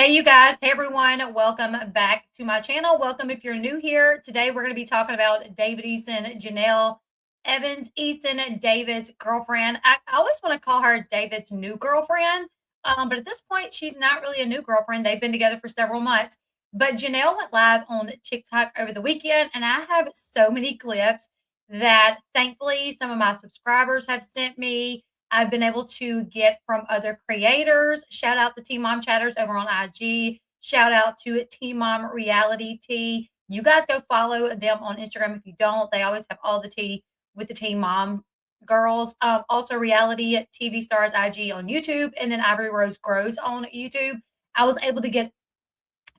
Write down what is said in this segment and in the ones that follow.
Hey, you guys. Hey, everyone. Welcome back to my channel. Welcome if you're new here. Today, we're going to be talking about David Eason, Jenelle Evans Easton, David's girlfriend. I always want to call her David's new girlfriend, but at this point, she's not really a new girlfriend. They've been together for several months. But Jenelle went live on TikTok over the weekend, and I have so many clips that thankfully some of my subscribers have sent me. I've been able to get from other creators. Shout out to Team Mom Chatters over on IG. Shout out to Team Mom Reality Tea. You guys go follow them on Instagram if you don't. They always have all the tea with the Team Mom girls. Also, Reality TV Stars IG on YouTube, and then Ivory Rose Grows on YouTube. I was able to get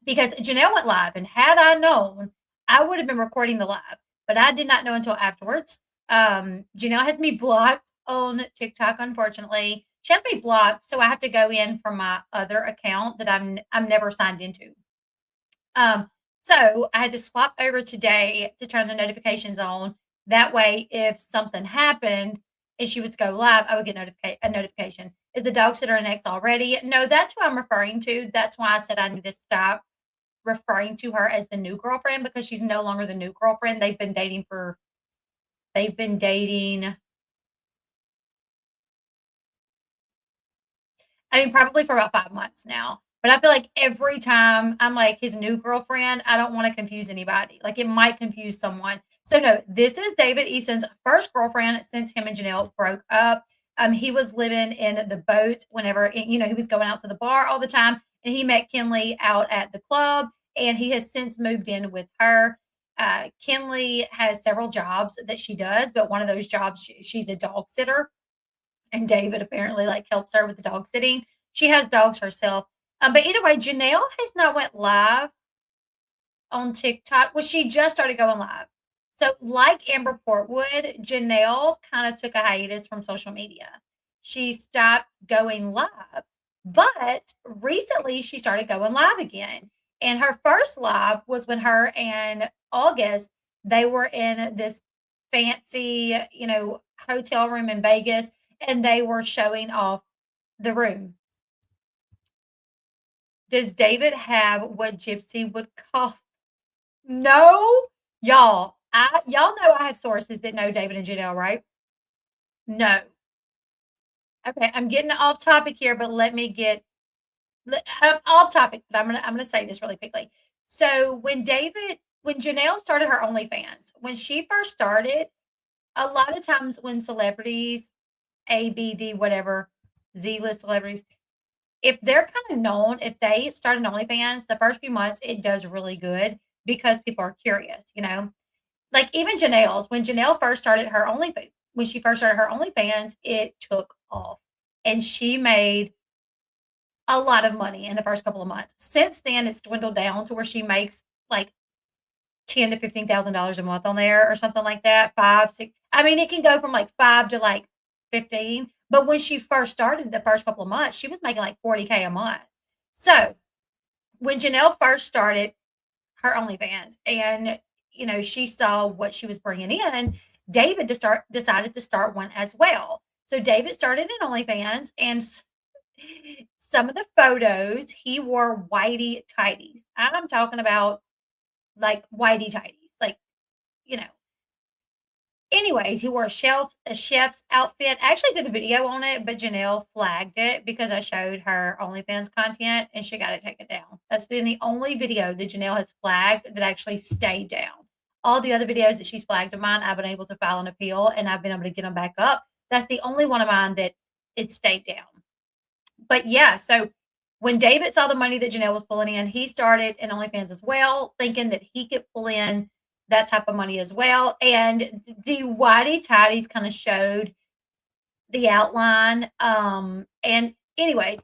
because Janelle went live, and had I known, I would have been recording the live, but I did not know until afterwards. Janelle has me blocked on TikTok, unfortunately. She has me blocked, so I have to go in from my other account that I'm never signed into. So I had to swap over today to turn the notifications on. That way, if something happened and she was to go live, I would get a notification. Is the dog sitter an ex already? No, that's who I'm referring to. That's why I said I need to stop referring to her as the new girlfriend because she's no longer the new girlfriend. They've been dating, I mean, probably for about 5 months now. But I feel like every time I'm like his new girlfriend, I don't want to confuse anybody. Like it might confuse someone. So no, this is David Eason's first girlfriend since him and Janelle broke up. He was living in the boat whenever he was going out to the bar all the time, and he met Kinley out at the club, and he has since moved in with her. Kinley has several jobs that she does, but one of those jobs she's a dog sitter, and David apparently like helps her with the dog sitting. She has dogs herself. But either way, Janelle has not went live on TikTok. Well, she just started going live. So, like Amber Portwood, Janelle kind of took a hiatus from social media. She stopped going live, but recently she started going live again. And her first live was when her and August, they were in this fancy, hotel room in Vegas, and they were showing off the room. Does David have what Gypsy would call? No, y'all know I have sources that know David and Janelle, right? No. Okay, I'm getting off topic here, but let me get off topic. But I'm gonna say this really quickly. So when Janelle started her OnlyFans, when she first started, a lot of times when celebrities, A, B, D, whatever, Z list celebrities, if they're kind of known, if they start an OnlyFans, the first few months it does really good because people are curious. Like even Janelle's, when Janelle first started her OnlyFans, when she first started her OnlyFans, it took off. And she made a lot of money in the first couple of months. Since then, it's dwindled down to where she makes like ten to $15,000 a month on there or something like that. 5, 6. I mean, it can go from like 5 to like 15. But when she first started the first couple of months, she was making like 40K a month. So when Janelle first started her OnlyFans and she saw what she was bringing in, David decided to start one as well. So David started an OnlyFans, and some of the photos he wore whitey tighties. I'm talking about like whitey tighties, like you know. Anyways, he wore a chef's outfit. I actually did a video on it, but Janelle flagged it because I showed her OnlyFans content and she got it taken down. That's been the only video that Janelle has flagged that actually stayed down. All the other videos that she's flagged of mine, I've been able to file an appeal and I've been able to get them back up. That's the only one of mine that it stayed down. But yeah, so when David saw the money that Janelle was pulling in, he started an OnlyFans as well, thinking that he could pull in that type of money as well. And the whitey tidies kind of showed the outline. And anyways,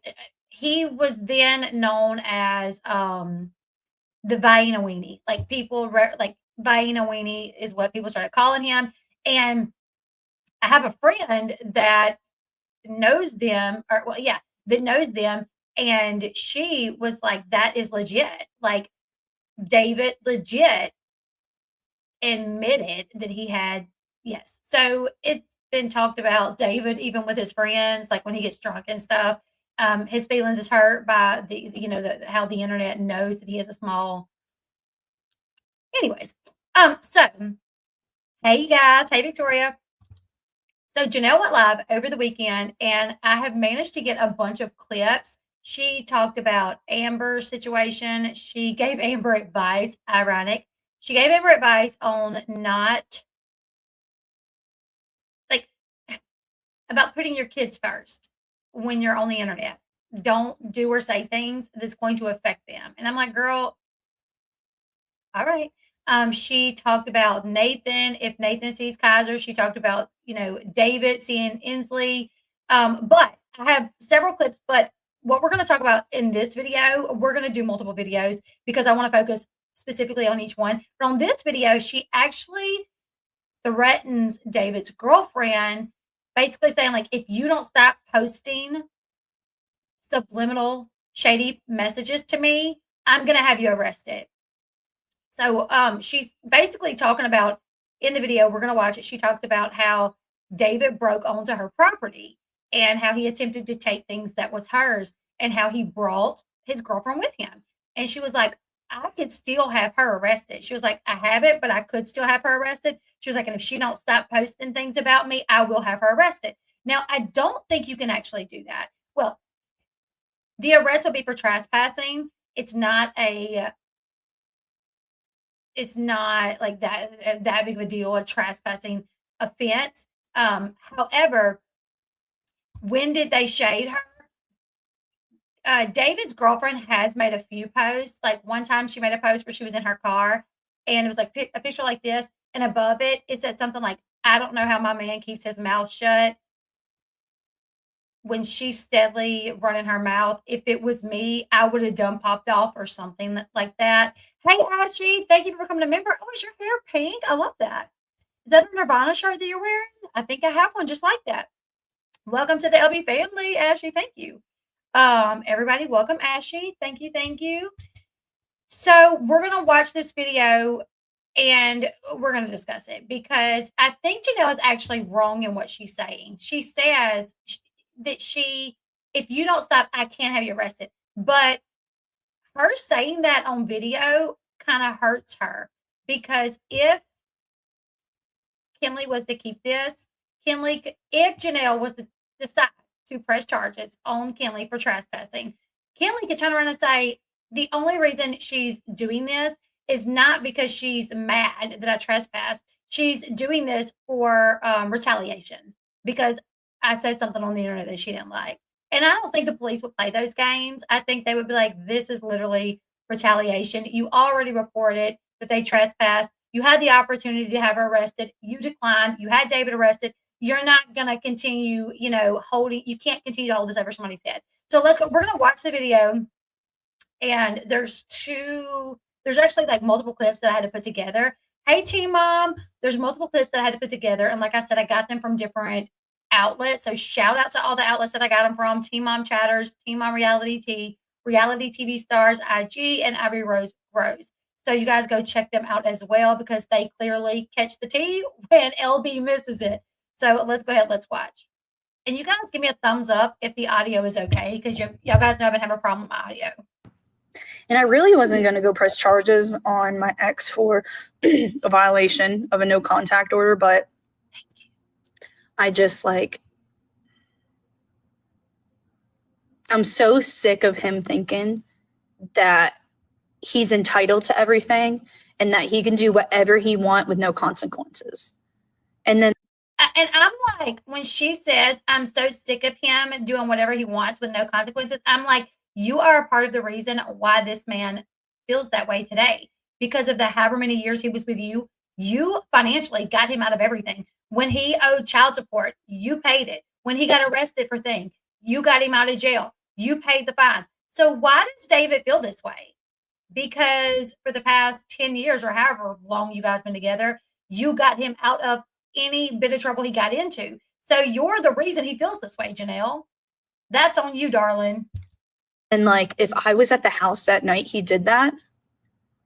he was then known as the Vienna Weenie. Like like Vienna Weenie is what people started calling him. And I have a friend that knows them, or well, yeah, that knows them. And she was like, that is legit. Like David legit admitted that he had, yes. So it's been talked about David even with his friends, like when he gets drunk and stuff. his feelings is hurt by how the internet knows that he has a small. Anyways, so hey you guys, hey Victoria. So Jenelle went live over the weekend, and I have managed to get a bunch of clips. She talked about Amber's situation. She gave Amber advice. Ironic. She gave Amber advice on not like about putting your kids first when you're on the internet. Don't do or say things that's going to affect them. And I'm like, girl, all right. She talked about Nathan. If Nathan sees Kaiser, she talked about, David seeing Inslee. But I have several clips. But what we're going to talk about in this video, we're going to do multiple videos because I want to focus specifically on each one. But on this video, she actually threatens David's girlfriend, basically saying, like, if you don't stop posting subliminal shady messages to me, I'm going to have you arrested. So she's basically talking about in the video, we're going to watch it. She talks about how David broke onto her property and how he attempted to take things that was hers and how he brought his girlfriend with him. And she was like, I could still have her arrested. She was like, I haven't, but I could still have her arrested. She was like, and if she don't stop posting things about me, I will have her arrested. Now, I don't think you can actually do that. Well, the arrest will be for trespassing. It's not like that big of a deal, a trespassing offense. However, when did they shade her? David's girlfriend has made a few posts. Like one time she made a post where she was in her car and it was like a picture like this. And above it, it said something like, I don't know how my man keeps his mouth shut when she's steadily running her mouth. If it was me, I would have done popped off or something like that. Hey, Ashley, thank you for becoming a member. Oh, is your hair pink? I love that. Is that a Nirvana shirt that you're wearing? I think I have one just like that. Welcome to the Elle Bee family, Ashley. Thank you. Everybody, welcome, Ashley. Thank you. Thank you. So we're going to watch this video and we're going to discuss it because I think Jenelle is actually wrong in what she's saying. She says that if you don't stop, I can't have you arrested. But her saying that on video kind of hurts her because if Kinley was to keep this, if Jenelle was to decide to press charges on Kinley for trespassing, Kinley could turn around and say, the only reason she's doing this is not because she's mad that I trespassed. She's doing this for retaliation because I said something on the internet that she didn't like. And I don't think the police would play those games. I think they would be like, this is literally retaliation. You already reported that they trespassed. You had the opportunity to have her arrested. You declined. You had David arrested. You're not going to continue, you can't continue to hold this over somebody's head. So let's go. We're going to watch the video. And there's actually like multiple clips that I had to put together. Hey, Team Mom, there's multiple clips that I had to put together. And like I said, I got them from different outlets. So shout out to all the outlets that I got them from. Team Mom Chatters, Team Mom Reality TV Stars, IG, and Ivory Rose Rose. So you guys go check them out as well because they clearly catch the tea when Elle Bee misses it. So let's go ahead, let's watch. And you guys give me a thumbs up if the audio is okay because y'all guys know I've been having a problem with my audio. And I really wasn't going to go press charges on my ex for a violation of a no contact order, but I just I'm so sick of him thinking that he's entitled to everything and that he can do whatever he wants with no consequences. And I'm like, when she says, I'm so sick of him doing whatever he wants with no consequences, I'm like, you are a part of the reason why this man feels that way today. Because of the however many years he was with you, you financially got him out of everything. When he owed child support, you paid it. When he got arrested for things, you got him out of jail. You paid the fines. So why does David feel this way? Because for the past 10 years or however long you guys been together, you got him out of any bit of trouble he got into. So you're the reason he feels this way, Jenelle. That's on you, darling. And if I was at the house that night he did that,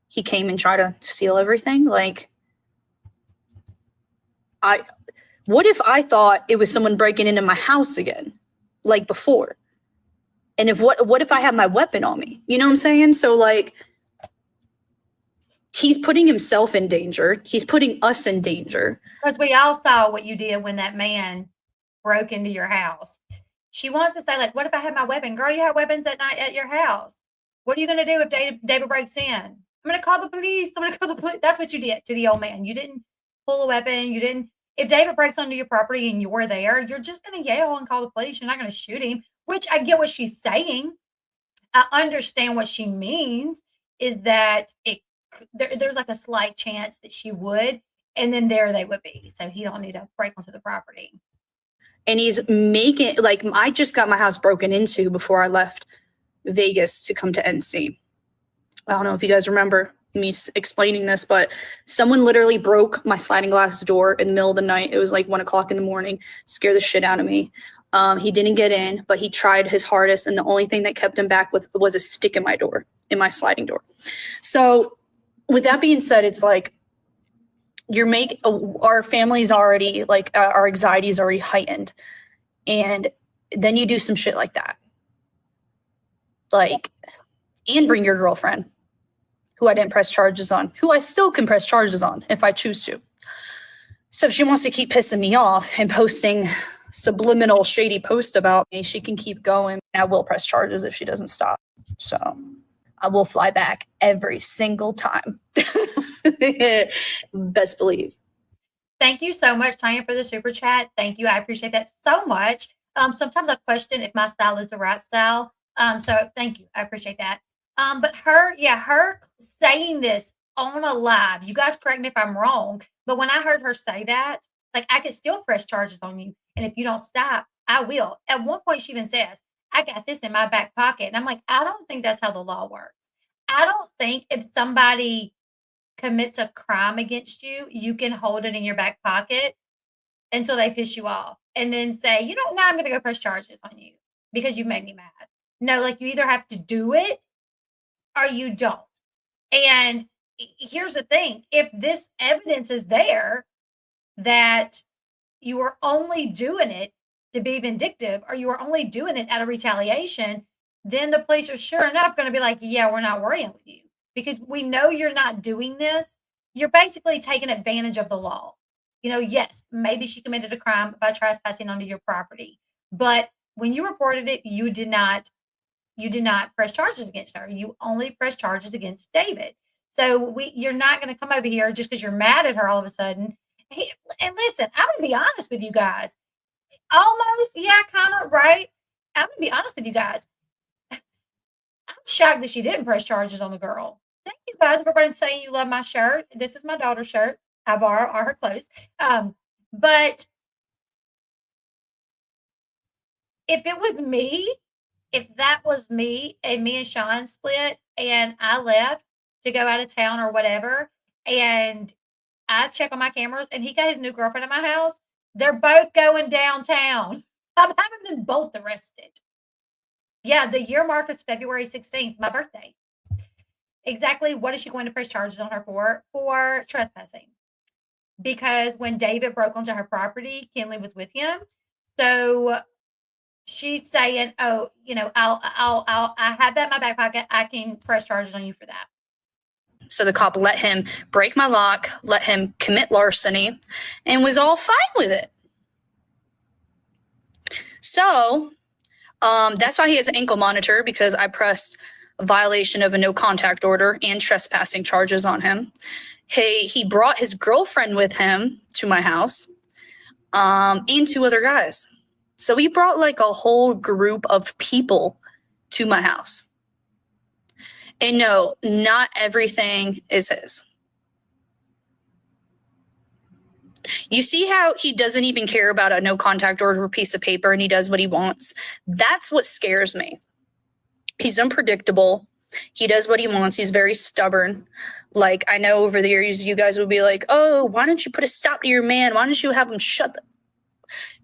he came and tried to steal everything. What if I thought it was someone breaking into my house again, like before? And what if I have my weapon on me? You know what I'm saying? So like, he's putting himself in danger. He's putting us in danger. Because we all saw what you did when that man broke into your house. She wants to say, like, what if I had my weapon? Girl, you have weapons that night at your house. What are you going to do if David breaks in? I'm going to call the police. I'm going to call the police. That's what you did to the old man. You didn't pull a weapon. You didn't. If David breaks onto your property and you're there, you're just going to yell and call the police. You're not going to shoot him, which I get what she's saying. I understand what she means is that there's like a slight chance that she would, and then there they would be. So he don't need to break onto the property. And he's making, like, I just got my house broken into before I left Vegas to come to NC. I don't know if you guys remember me explaining this, but someone literally broke my sliding glass door in the middle of the night. It was like 1 o'clock in the morning, scared the shit out of me. He didn't get in, but he tried his hardest, and the only thing that kept him back was a stick in my door, in my sliding door. So with that being said, it's like, our family's already, like, our anxiety is already heightened, and then you do some shit like that, like, and bring your girlfriend, who I didn't press charges on, who I still can press charges on if I choose to. So if she wants to keep pissing me off and posting subliminal shady post about me, she can keep going. I will press charges if she doesn't stop. So I will fly back every single time. Best believe. Thank you so much, Tanya, for the super chat. Thank you. I appreciate that so much. Sometimes I question if my style is the right style. So thank you. I appreciate that. But her saying this on a live, you guys correct me if I'm wrong, but when I heard her say that, like, I could still press charges on you. And if you don't stop, I will. At one point, she even says, I got this in my back pocket. And I'm like, I don't think that's how the law works. I don't think if somebody commits a crime against you, you can hold it in your back pocket until they piss you off and then say, you know, now I'm going to go press charges on you because you made me mad. No, like, you either have to do it or you don't. And here's the thing. If this evidence is there that you were only doing it to be vindictive or you were only doing it out of retaliation, then the police are sure enough going to be like, yeah, we're not worrying with you because we know you're not doing this. You're basically taking advantage of the law. You know, yes, maybe she committed a crime by trespassing onto your property, but when you reported it, you did not press charges against her. You only press charges against David. So you're not going to come over here just because you're mad at her all of a sudden. And listen, I'm going to be honest with you guys. Almost, yeah, kind of, right? I'm going to be honest with you guys. I'm shocked that she didn't press charges on the girl. Thank you guys for everybody saying you love my shirt. This is my daughter's shirt. I borrow all her clothes. But if it was me, if that was me and me and Sean split and I left to go out of town or whatever, and I check on my cameras and he got his new girlfriend in my house, they're both going downtown. I'm having them both arrested. Yeah, the year mark is February 16th, my birthday. Exactly what is she going to press charges on her for? For trespassing. Because when David broke onto her property, Kinley was with him. So she's saying, oh, you know, I have that in my back pocket. I can press charges on you for that. So the cop let him break my lock, let him commit larceny, and was all fine with it. So that's why he has an ankle monitor, because I pressed a violation of a no contact order and trespassing charges on him. He brought his girlfriend with him to my house, and 2 other guys. So he brought like a whole group of people to my house. And no, not everything is his. You see how he doesn't even care about a no contact order piece of paper and he does what he wants? That's what scares me. He's unpredictable. He does what he wants. He's very stubborn. Like, I know over the years you guys will be like, oh, why don't you put a stop to your man? Why don't you have him shut up?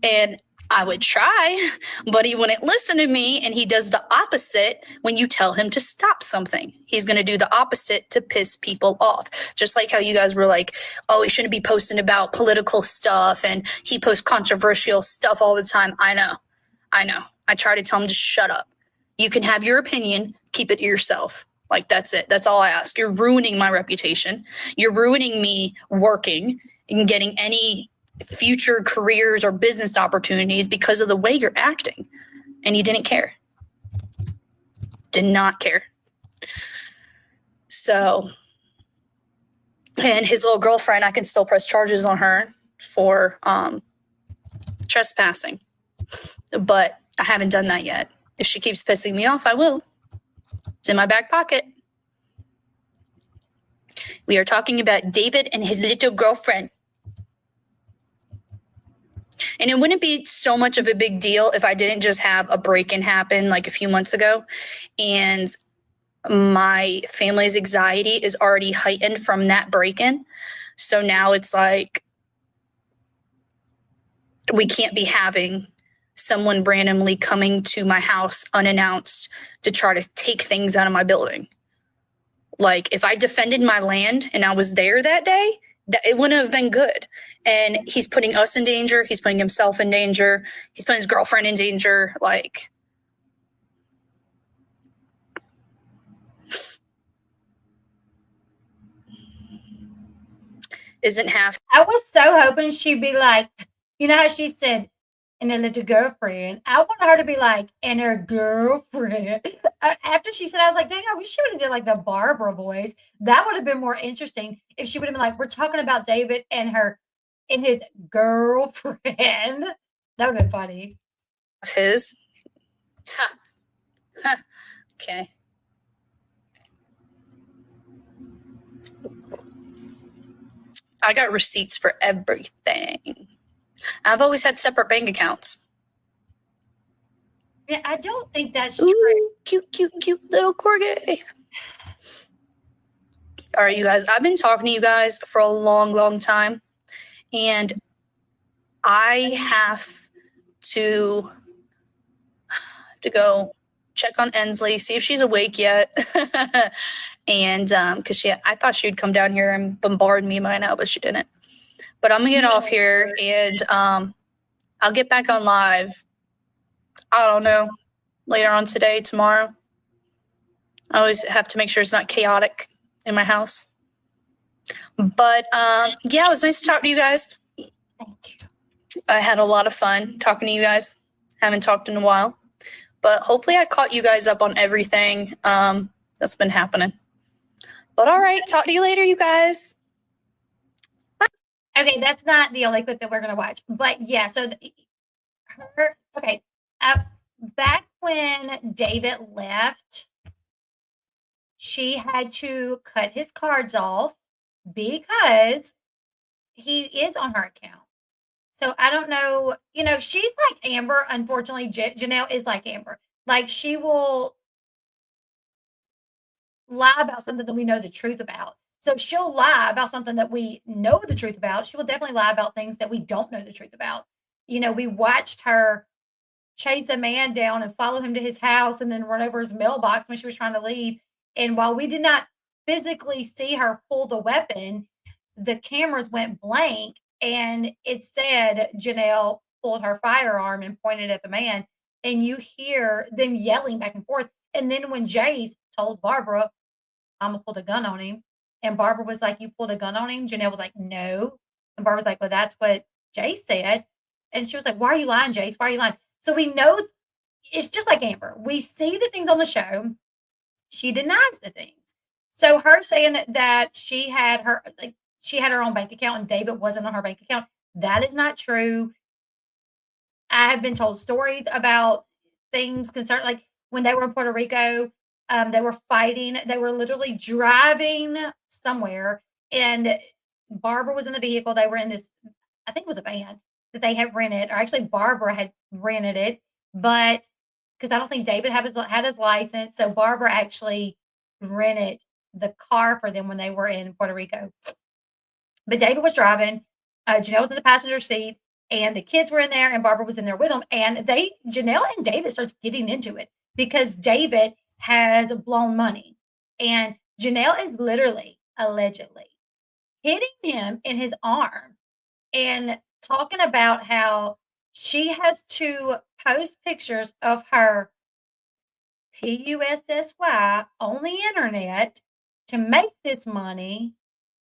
And I would try, but he wouldn't listen to me, and he does the opposite when you tell him to stop something. He's going to do the opposite to piss people off. Just like how you guys were like, oh, he shouldn't be posting about political stuff, and he posts controversial stuff all the time. I know. I try to tell him to shut up. You can have your opinion, keep it to yourself. Like, that's it. That's all I ask. You're ruining my reputation. You're ruining me working and getting any future careers or business opportunities because of the way you're acting. And you didn't care. Did not care. So, and his little girlfriend, I can still press charges on her for trespassing. But I haven't done that yet. If she keeps pissing me off, I will. It's in my back pocket. We are talking about David and his little girlfriend. And it wouldn't be so much of a big deal if I didn't just have a break-in happen like a few months ago. And my family's anxiety is already heightened from that break-in. So now it's like we can't be having someone randomly coming to my house unannounced to try to take things out of my building. Like, if I defended my land and I was there that day, that it wouldn't have been good. And he's putting us in danger. He's putting himself in danger. He's putting his girlfriend in danger. Like, isn't half. I was so hoping she'd be like, you know how she said, and a little girlfriend. I want her to be like, and her girlfriend. After she said, I was like, dang, I wish she would have did like the Barbara voice. That would have been more interesting if she would have been like, we're talking about David and his girlfriend. That would have been funny. His. Okay. I got receipts for everything. I've always had separate bank accounts. Yeah, I don't think that's Ooh, true. Cute little corgi. All right, you guys, I've been talking to you guys for a long time, and I have to go check on Ensley, see if she's awake yet. And because I thought she'd come down here and bombard me by now, but she didn't. But I'm gonna get off here, and I'll get back on live. I don't know, later on today, tomorrow. I always have to make sure it's not chaotic in my house. But yeah, it was nice to talk to you guys. Thank you. I had a lot of fun talking to you guys. Haven't talked in a while. But hopefully I caught you guys up on everything that's been happening. But all right, talk to you later, you guys. Okay, that's not the only clip that we're going to watch. But yeah, so okay. Back when David left, she had to cut his cards off because he is on her account. So I don't know, she's like Amber. Unfortunately, Jenelle is like Amber. Like, she will lie about something that we know the truth about. So she'll lie about something that we know the truth about. She will definitely lie about things that we don't know the truth about. We watched her chase a man down and follow him to his house and then run over his mailbox when she was trying to leave. And while we did not physically see her pull the weapon, the cameras went blank and it said Jenelle pulled her firearm and pointed at the man. And you hear them yelling back and forth. And then when Jace told Barbara, I'm gonna pull the gun on him, and Barbara was like, you pulled a gun on him? Jenelle was like, no. And Barbara was like, well, that's what Jace said. And she was like, why are you lying, Jace? Why are you lying? So we know it's just like Amber. We see the things on the show. She denies the things. So her saying that she had her own bank account and David wasn't on her bank account, that is not true. I have been told stories about things concerned, like when they were in Puerto Rico, they were fighting. They were literally driving somewhere, and Barbara was in the vehicle. They were in this, I think it was a van that they had rented, or actually Barbara had rented it, but because I don't think David had his license, so Barbara actually rented the car for them when they were in Puerto Rico. But David was driving. Janelle was in the passenger seat, and the kids were in there, and Barbara was in there with them. And Janelle and David starts getting into it because David has blown money, and Janelle is literally, allegedly, hitting him in his arm and talking about how she has to post pictures of her PUSSY on the internet to make this money,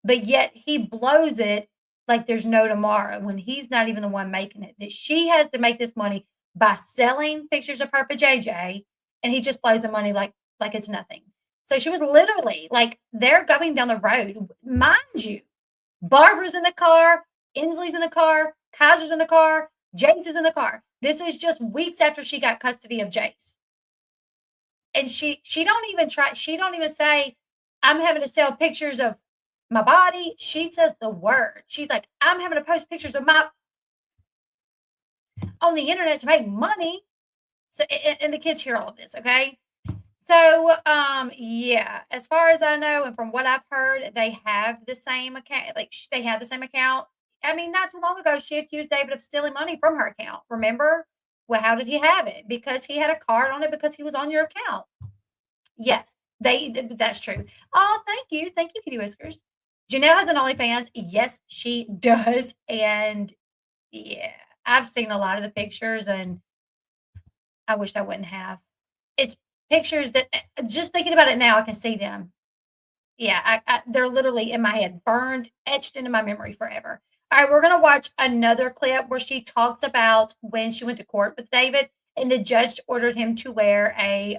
but yet he blows it like there's no tomorrow when he's not even the one making it. That she has to make this money by selling pictures of her for JJ, and he just blows the money like it's nothing. So she was literally like, they're going down the road, mind you. Barbara's in the car, Inslee's in the car, Kaiser's in the car, Jace is in the car. This is just weeks after she got custody of Jace. And she don't even say, I'm having to sell pictures of my body. She says the word. She's like, I'm having to post pictures of my on the internet to make money. So and the kids hear all of this, okay? So yeah, as far as I know, and from what I've heard, they have the same account. Like they have the same account. I mean, not too long ago, she accused David of stealing money from her account. Remember? Well, how did he have it? Because he had a card on it because he was on your account. Yes, that's true. Oh, thank you, Kitty Whiskers. Jenelle has an OnlyFans. Yes, she does, and yeah, I've seen a lot of the pictures, and I wish I wouldn't have. It's pictures that just thinking about it now, I can see them. Yeah, they're literally in my head, burned, etched into my memory forever. All right, we're gonna watch another clip where she talks about when she went to court with David, and the judge ordered him to wear a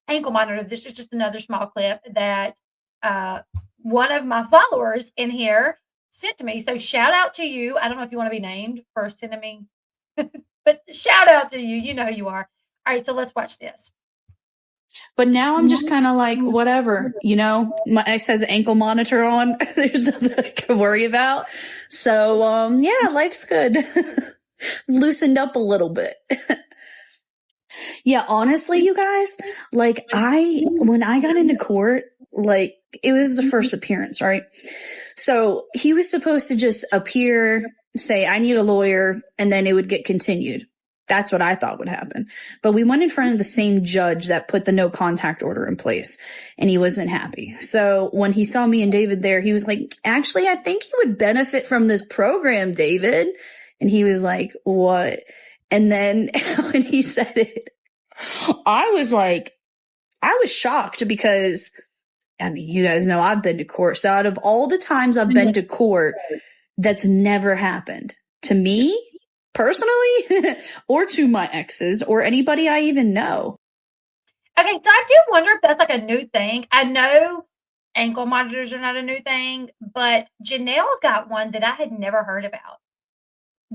ankle monitor. This is just another small clip that one of my followers in here sent to me. So shout out to you. I don't know if you want to be named for sending me, but shout out to you. You know who you are. All right, so let's watch this. But now I'm just kind of like, whatever, my ex has an ankle monitor on. There's nothing I can worry about. So, yeah, life's good. Loosened up a little bit. Yeah, honestly, you guys, like when I got into court, like it was the first appearance, right? So he was supposed to just appear, say, I need a lawyer, and then it would get continued. That's what I thought would happen. But we went in front of the same judge that put the no contact order in place, and he wasn't happy. So when he saw me and David there, he was like, actually, I think you would benefit from this program, David. And he was like, what? And then when he said it, I was shocked because, I mean, you guys know I've been to court. So out of all the times I've been to court, that's never happened to me personally or to my exes or anybody I even know. Okay, so I do wonder if that's like a new thing. I know ankle monitors are not a new thing, but Jenelle got one that I had never heard about.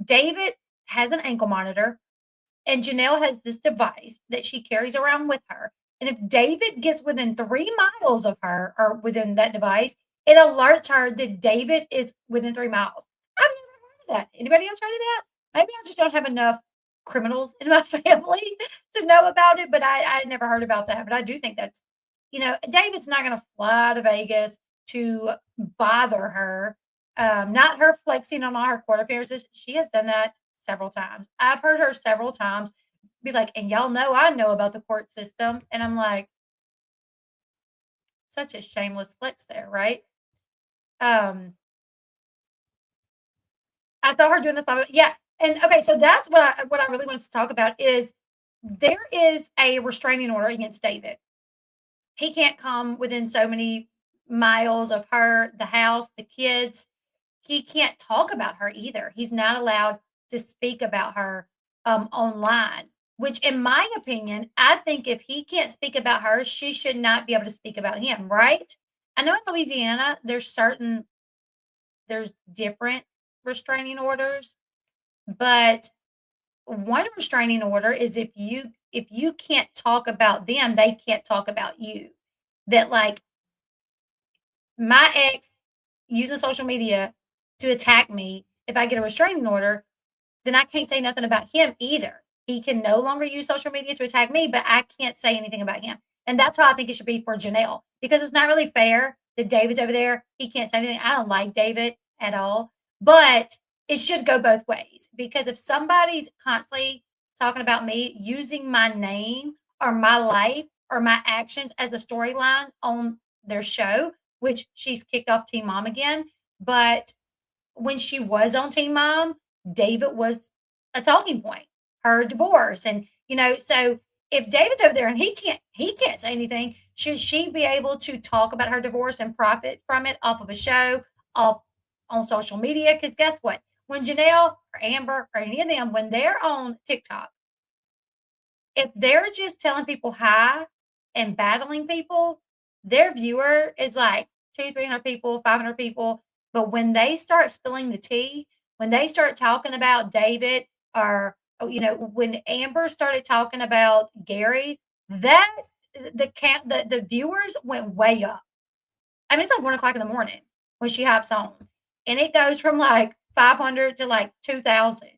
David has an ankle monitor, and Jenelle has this device that she carries around with her. And if David gets within 3 miles of her or within that device, it alerts her that David is within 3 miles. I've never heard of that. Anybody else heard of that? Maybe I just don't have enough criminals in my family to know about it, but I never heard about that. But I do think that's, David's not going to fly to Vegas to bother her. Not her flexing on all her court appearances. She has done that several times. I've heard her several times be like, and y'all know I know about the court system. And I'm like, such a shameless flex there, right? I saw her doing this. Yeah. And okay, so that's what I really wanted to talk about is there is a restraining order against David. He can't come within so many miles of her, the house, the kids. He can't talk about her either. He's not allowed to speak about her online, which in my opinion, I think if he can't speak about her, she should not be able to speak about him, right? I know in Louisiana, there's different restraining orders, but one restraining order is if you can't talk about them, they can't talk about you. That like my ex using social media to attack me, if I get a restraining order, then I can't say nothing about him either. He can no longer use social media to attack me, but I can't say anything about him. And that's how I think it should be for Jenelle, because it's not really fair that David's over there. He can't say anything. I don't like David at all, but it should go both ways, because if somebody's constantly talking about me using my name or my life or my actions as a storyline on their show, which she's kicked off Teen Mom again, but when she was on Teen Mom, David was a talking point, her divorce. And, so if David's over there and he can't say anything, should she be able to talk about her divorce and profit from it off of a show, off on social media? Because guess what? When Jenelle or Amber or any of them, when they're on TikTok, if they're just telling people hi and battling people, their viewer is like 200, 300 people, 500 people. But when they start spilling the tea, when they start talking about David or, when Amber started talking about Gary, that the viewers went way up. I mean, it's like 1 o'clock in the morning when she hops on, and it goes from like 500 to like 2,000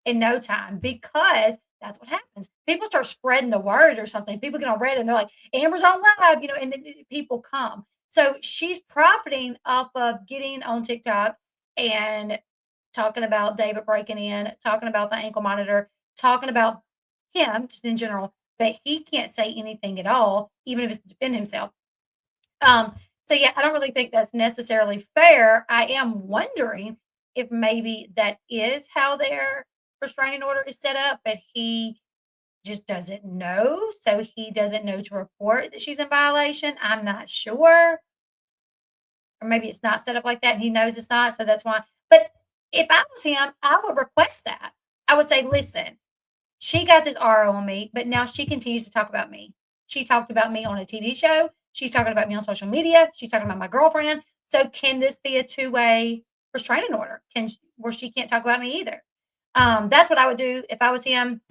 in no time because that's what happens. People start spreading the word or something. People get on Reddit and they're like, Amber's on live, and then people come. So she's profiting off of getting on TikTok and talking about David breaking in, talking about the ankle monitor, talking about him just in general, but he can't say anything at all, even if it's to defend himself. So yeah, I don't really think that's necessarily fair. I am wondering if maybe that is how their restraining order is set up, but he just doesn't know. So he doesn't know to report that she's in violation. I'm not sure. Or maybe it's not set up like that and he knows it's not. So that's why. But if I was him, I would request that. I would say, listen, she got this RO on me, but now she continues to talk about me. She talked about me on a TV show. She's talking about me on social media. She's talking about my girlfriend. So can this be a two-way restraining order? Where she can't talk about me either? That's what I would do if I was him.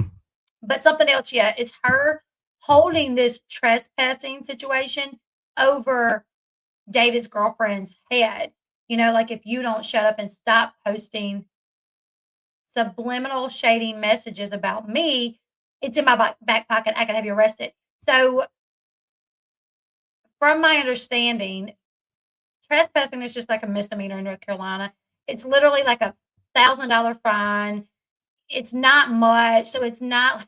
But something else, yeah, is her holding this trespassing situation over David's girlfriend's head. Like if you don't shut up and stop posting subliminal shady messages about me, it's in my back pocket. I can have you arrested. So, from my understanding, trespassing is just like a misdemeanor in North Carolina. It's literally like $1,000 fine. It's not much, so it's not.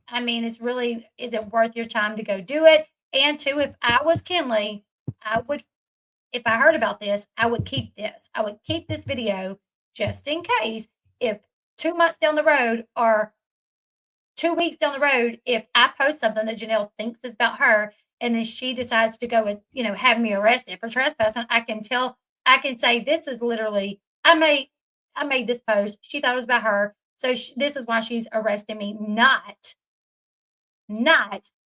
I mean, it's really, is it worth your time to go do it? And two, if I was Kinley, I would, if I heard about this, I would keep this. I would keep this video just in case if 2 months down the road or 2 weeks down the road, if I post something that Jenelle thinks is about her and then she decides to go and, have me arrested for trespassing, I can say, this is literally, I made this post. She thought it was about her. So this is why she's arresting me, not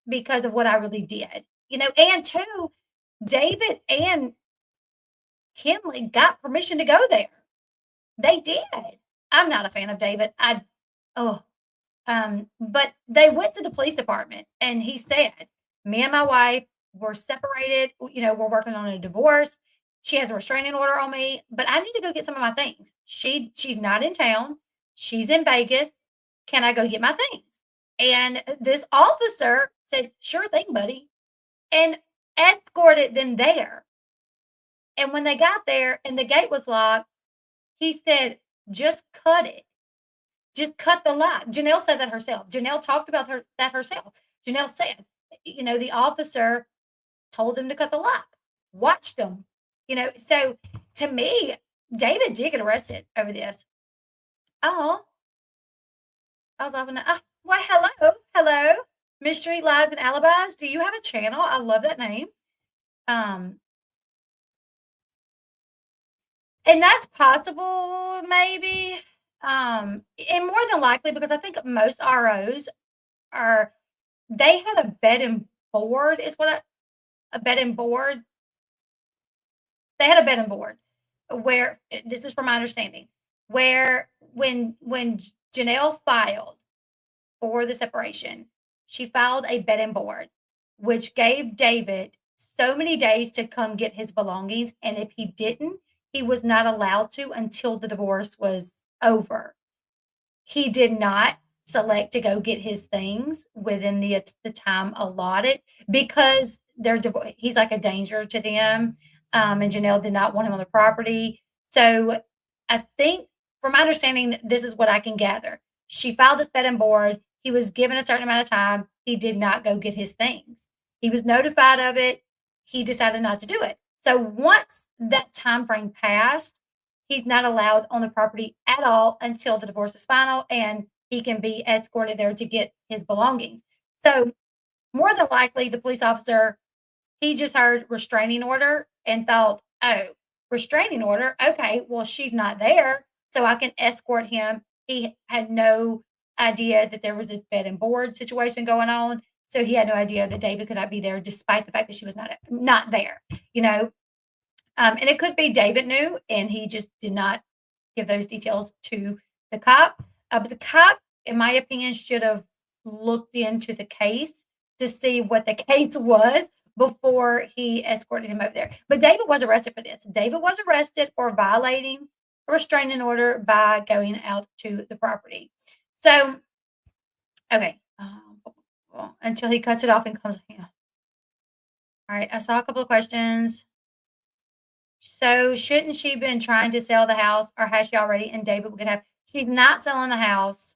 because of what I really did, and two, David and Kinley got permission to go there. They did. I'm not a fan of David. But they went to the police department and he said, me and my wife were separated, we're working on a divorce. She has a restraining order on me, but I need to go get some of my things. She's not in town. She's in Vegas. Can I go get my things? And this officer said, sure thing, buddy, and escorted them there. And when they got there and the gate was locked, he said, just cut it. Just cut the lock. Jenelle said that herself. Jenelle talked about that herself. Jenelle said, the officer told them to cut the lock, watched them, So to me, David did get arrested over this. Oh, I was off. Why, hello. Mystery Lies and Alibis. Do you have a channel? I love that name. And that's possible, maybe. And more than likely, because I think most ROs they had a bed and board, a bed and board. They had a bed and board where, this is from my understanding, where when Jenelle filed for the separation, she filed a bed and board, which gave David so many days to come get his belongings. And if he didn't, he was not allowed to until the divorce was over. He did not select to go get his things within the time allotted because he's like a danger to them. And Jenelle did not want him on the property. So I think, from my understanding, this is what I can gather. She filed this bed and board. He was given a certain amount of time. He did not go get his things. He was notified of it. He decided not to do it. So once that time frame passed, he's not allowed on the property at all until the divorce is final. And he can be escorted there to get his belongings. So more than likely, the police officer, he just heard restraining order and thought, oh, restraining order. Okay, well, she's not there, so I can escort him. He had no idea that there was this bed and board situation going on. So he had no idea that David could not be there, despite the fact that she was not there. You know, and it could be David knew, and he just did not give those details to the cop. But the cop, in my opinion, should have looked into the case to see what the case was before he escorted him over there. But David was arrested for this. David was arrested for violating a restraining order by going out to the property. So, okay, until he cuts it off and comes. Yeah. All right, I saw a couple of questions. So shouldn't she been trying to sell the house, or has she already? And David could have. She's not selling the house.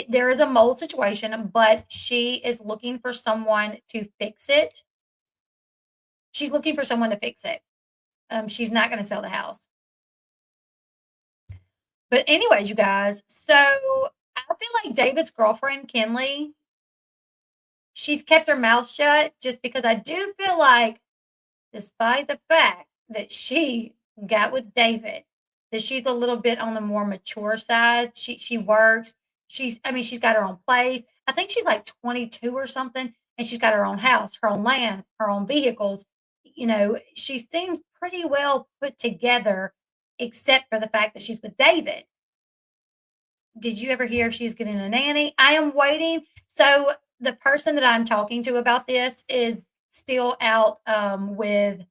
There is a mold situation, but she is looking for someone to fix it. She's looking for someone to fix it. She's not going to sell the house. But anyways, you guys, so I feel like David's girlfriend, Kinley, she's kept her mouth shut just because I do feel like, despite the fact that she got with David, that she's a little bit on the more mature side. She works. She's got her own place. I think she's like 22 or something, and she's got her own house, her own land, her own vehicles. You know, she seems pretty well put together, except for the fact that she's with David. Did you ever hear if she's getting a nanny? I am waiting. So the person that I'm talking to about this is still out with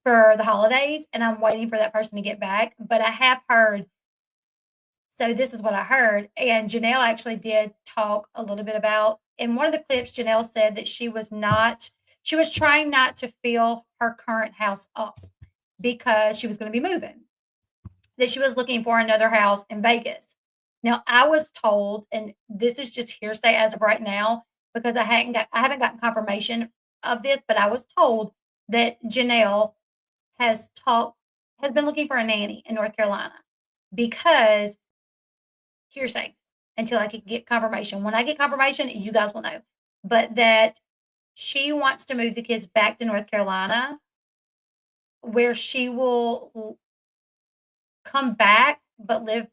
for the holidays, and I'm waiting for that person to get back. But I have heard, so this is what I heard, and Jenelle actually did talk a little bit about in one of the clips. Jenelle said that she was trying not to fill her current house up because she was going to be moving, that she was looking for another house in Vegas. Now, I was told, and this is just hearsay as of right now, because I haven't gotten confirmation of this, but I was told that Jenelle has talked has been looking for a nanny in North Carolina, because hearsay until I can get confirmation. When I get confirmation, you guys will know. But that she wants to move the kids back to North Carolina, where she will come back but live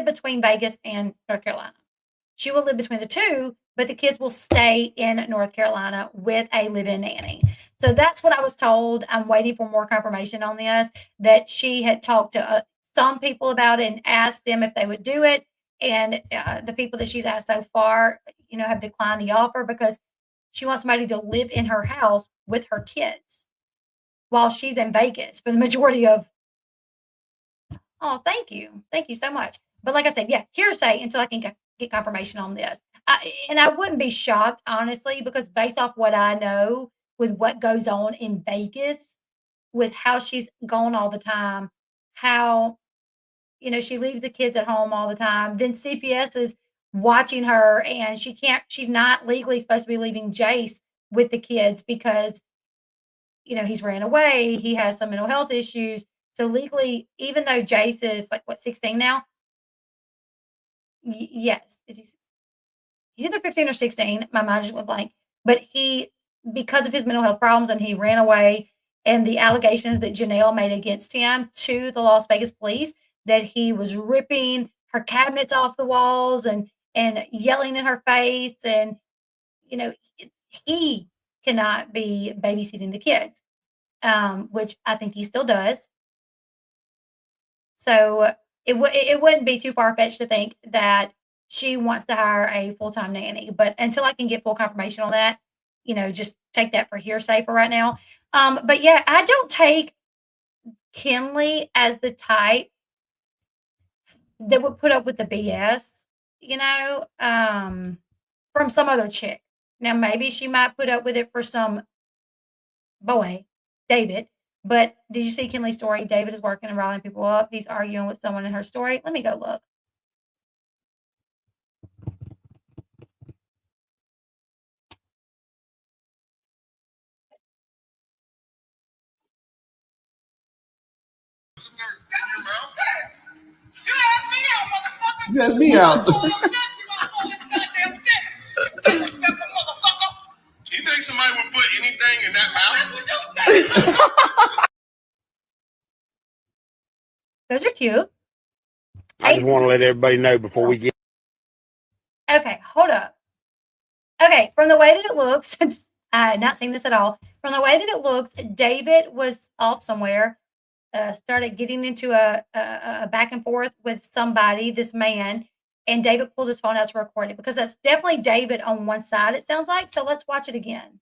between Vegas and North Carolina. She will live between the two, but the kids will stay in North Carolina with a live-in nanny. So that's what I was told. I'm waiting for more confirmation on this, that she had talked to some people about it and asked them if they would do it. And the people that she's asked so far, have declined the offer because she wants somebody to live in her house with her kids while she's in Vegas for the majority of. Oh, thank you. Thank you so much. But like I said, yeah, hearsay until I can get confirmation on this. And I wouldn't be shocked, honestly, because based off what I know with what goes on in Vegas, with how she's gone all the time, how, she leaves the kids at home all the time. Then CPS is watching her, and she's not legally supposed to be leaving Jace with the kids because, he's ran away. He has some mental health issues. So legally, even though Jace is like, what, 16 now? Yes. He's either 15 or 16. My mind just went blank. But because of his mental health problems, and he ran away, and the allegations that Jenelle made against him to the Las Vegas police, that he was ripping her cabinets off the walls and yelling in her face, and you know he cannot be babysitting the kids, which I think he still does. So it wouldn't be too far fetched to think that she wants to hire a full time nanny. But until I can get full confirmation on that, just take that for hearsay for right now. But yeah, I don't take Kinley as the type that would put up with the BS, from some other chick. Now maybe she might put up with it for some boy, David. But did you see Kinley's story? David is working and riling people up. He's arguing with someone in her story. Let me go look. You asked me out. You think somebody would put anything in that mouth? Those are cute. I just want to let everybody know before we get. Okay, hold up. Okay, from the way that it looks, since I had not seen this at all, from the way that it looks, David was off somewhere, started getting into a back and forth with somebody, this man, and David pulls his phone out to record it because that's definitely David on one side, it sounds like. So let's watch it again.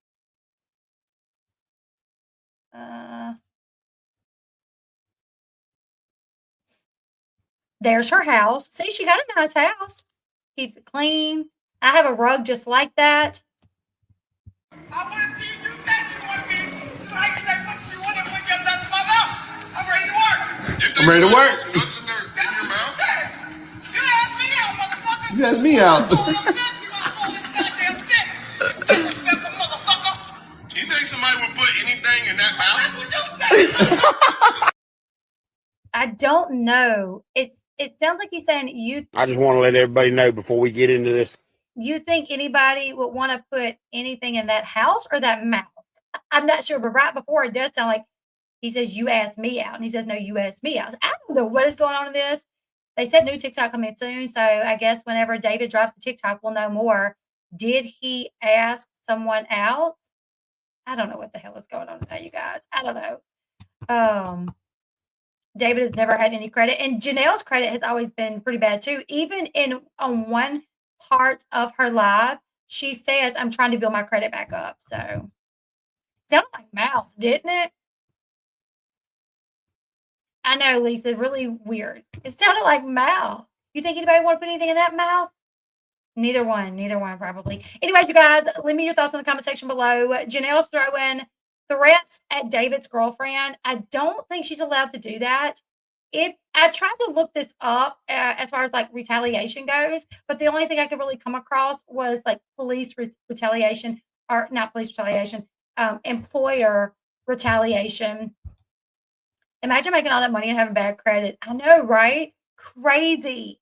There's her house. See, she got a nice house. Keeps it clean. I have a rug just like that. I want to see you do that. You want me to like that what you want when you're done with my mouth. I'm ready to work. I'm ready to work. Nuts in your mouth? You asked me out, motherfucker. You asked me out. You think somebody would put anything in that mouth? That's what you say. I don't know. It sounds like he's saying I just want to let everybody know before we get into this. You think anybody would want to put anything in that house or that mouth? I'm not sure, but right before it does sound like he says, you asked me out. And he says, no, you asked me out. So I don't know what is going on in this. They said new TikTok coming soon. So I guess whenever David drops the TikTok, we'll know more. Did he ask someone out? I don't know what the hell is going on with that, you guys. I don't know. David has never had any credit. And Jenelle's credit has always been pretty bad too. Even on one part of her live, she says, I'm trying to build my credit back up. So sounded like mouth, didn't it? I know, Lisa, really weird. It sounded like mouth. You think anybody want to put anything in that mouth? Neither one, probably. Anyways, you guys, leave me your thoughts in the comment section below. Jenelle's throwing threats at David's girlfriend. I don't think she's allowed to do that. I tried to look this up as far as like retaliation goes, but the only thing I could really come across was like police retaliation, or not police retaliation, employer retaliation. Imagine making all that money and having bad credit. I know, right? Crazy.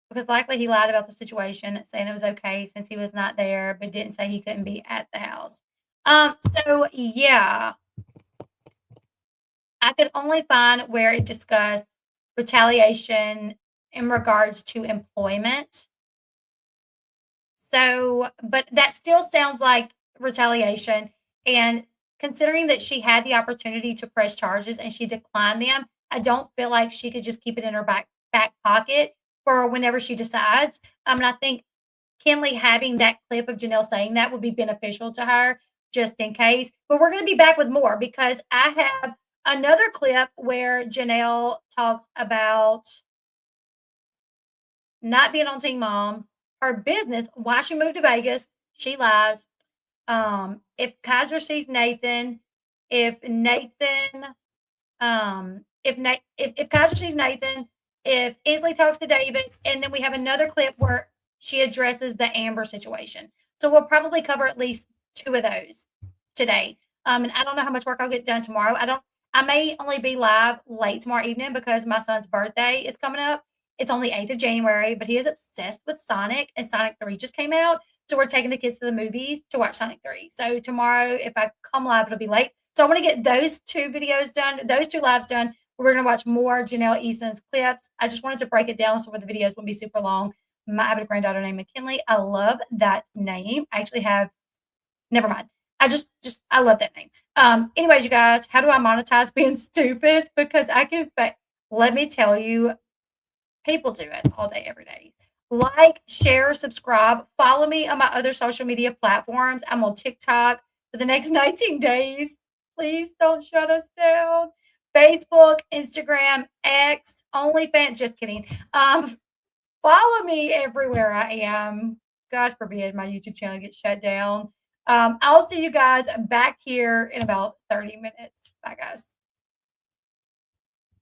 Because likely he lied about the situation, saying it was okay since he was not there, but didn't say he couldn't be at the house. So yeah. I could only find where it discussed retaliation in regards to employment. So, but that still sounds like retaliation. And considering that she had the opportunity to press charges and she declined them, I don't feel like she could just keep it in her back pocket for whenever she decides. And I think Kinley having that clip of Jenelle saying that would be beneficial to her just in case. But we're going to be back with more because I have another clip where Jenelle talks about not being on Teen Mom, her business, why she moved to Vegas. She lies. If Kaiser sees Nathan, if Kaiser sees Nathan, if Inslee talks to David, and then we have another clip where she addresses the Amber situation. So we'll probably cover at least 2 of those today. And I don't know how much work I'll get done tomorrow. I may only be live late tomorrow evening because my son's birthday is coming up. It's only 8th of January, but he is obsessed with Sonic, and Sonic 3 just came out. So we're taking the kids to the movies to watch Sonic 3. So tomorrow, if I come live, it'll be late. So I want to get those 2 videos done, those 2 lives done. We're going to watch more Jenelle Eason's clips. I just wanted to break it down so the videos won't be super long. I have a granddaughter named McKinley. I love that name. I actually have, never mind. I love that name. Anyways, you guys, how do I monetize being stupid? Because let me tell you, people do it all day, every day. Like, share, subscribe, follow me on my other social media platforms. I'm on TikTok for the next 19 days. Please don't shut us down. Facebook, Instagram, X, OnlyFans. Just kidding. Follow me everywhere I am. God forbid my YouTube channel gets shut down. I'll see you guys back here in about 30 minutes. Bye, guys.